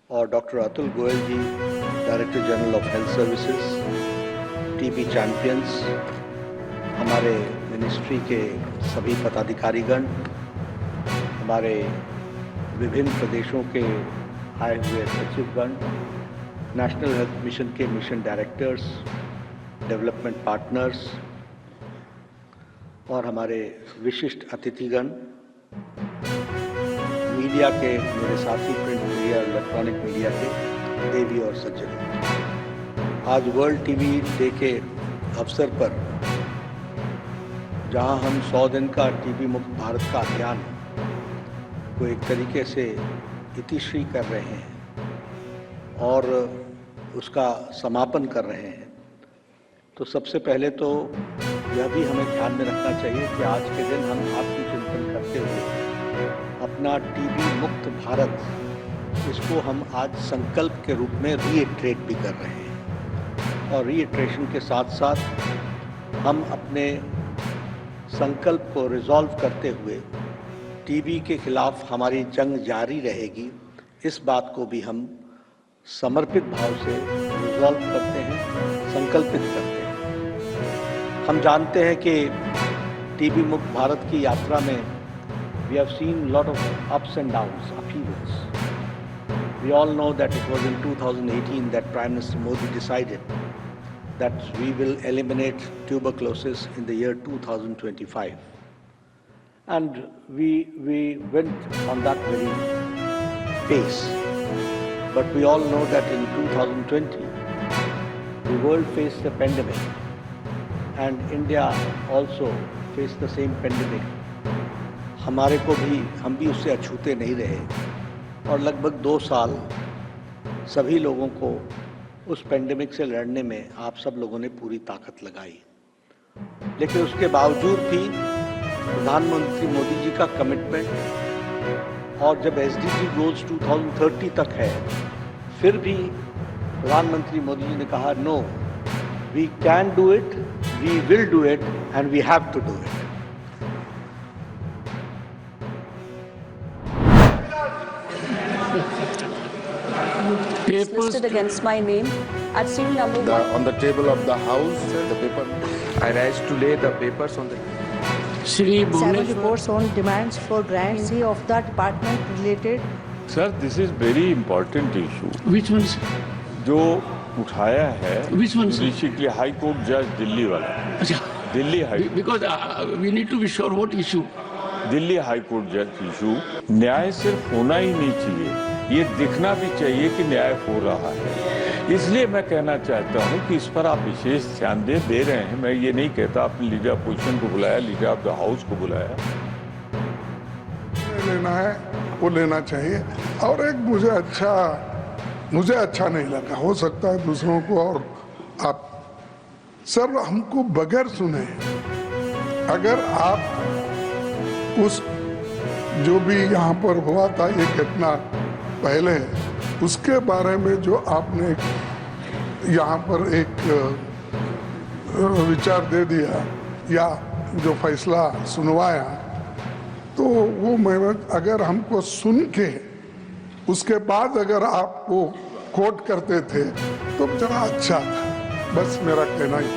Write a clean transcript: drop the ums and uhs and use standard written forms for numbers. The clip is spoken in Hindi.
और doctor Atul Goyal ji, director general of health services, TB champions, हमारे मिनिस्ट्री के सभी पदाधिकारीगण, हमारे विभिन्न प्रदेशों के आए हुए सचिवगण, नेशनल हेल्थ मिशन के मिशन डायरेक्टर्स, डेवलपमेंट पार्टनर्स और हमारे विशिष्ट अतिथिगण, मीडिया के मेरे साथी, प्रिंट मीडिया और इलेक्ट्रॉनिक मीडिया के देवी और सज्जन, आज वर्ल्ड टीबी डे के अवसर पर जहां हम 100 दिन का टीबी मुक्त भारत का अभियान को एक तरीके से इतिश्री कर रहे हैं और उसका समापन कर रहे हैं, तो सबसे पहले तो यह भी हमें ध्यान में रखना चाहिए कि आज के दिन हम आत्मचिंतन करते हुए अपना टीबी मुक्त भारत, इसको हम आज संकल्प के रूप में रीइटरेट भी कर रहे हैं। और रीइटरेशन के साथ साथ हम अपने संकल्प को रिजॉल्व करते हुए टीबी के खिलाफ हमारी जंग जारी रहेगी, इस बात को भी हम समर्पित भाव से रिजॉल्व करते हैं, संकल्पित करते हैं। हम जानते हैं कि टीबी मुक्त भारत की यात्रा में we have seen a lot of ups and downs, upheavals. We all know that it was in 2018 that Prime Minister Modi decided that we will eliminate tuberculosis in the year 2025. And we went on that very pace. But we all know that in 2020, the world faced a pandemic, and India also faced the same pandemic. हमारे को भी, हम भी उससे अछूते नहीं रहे और लगभग 2 साल सभी लोगों को उस पेंडेमिक से लड़ने में आप सब लोगों ने पूरी ताकत लगाई। लेकिन उसके बावजूद भी प्रधानमंत्री मोदी जी का कमिटमेंट, और जब SDG गोल्स 2030 तक है, फिर भी प्रधानमंत्री मोदी जी ने कहा no, we can do it, we will do it and we have to do it. Papers listed against my name at serial number on the table of the house, the paper. I rise to lay the papers on the. Shri 7 Bhubaneswar. reports on demands for grants of the department related. Sir, this is very important issue Which one, sir? जो उठाया है Which one, sir? Basically high court जज दिल्ली वाला, अच्छा, Delhi high because we need to be sure what issue. Delhi high court जज इशू। न्याय सिर्फ होना ही नहीं चाहिए, ये दिखना भी चाहिए कि न्याय हो रहा है। इसलिए मैं कहना चाहता हूँ कि इस पर आप विशेष ध्यान दे रहे हैं। मैं ये नहीं कहता आपने लीडर अपोजिशन को बुलाया, लीडर ऑफ द हाउस को बुलाया। लेना है वो लेना चाहिए। और एक मुझे अच्छा नहीं लगा, हो सकता है दूसरों को, और आप सर हमको बगैर सुने, अगर आप उस जो भी यहाँ पर हुआ था ये घटना पहले, उसके बारे में जो आपने यहाँ पर एक विचार दे दिया या जो फैसला सुनवाया, तो वो मैं अगर हमको सुन के उसके बाद अगर आप वो कोट करते थे तो जरा अच्छा था। बस मेरा कहना ही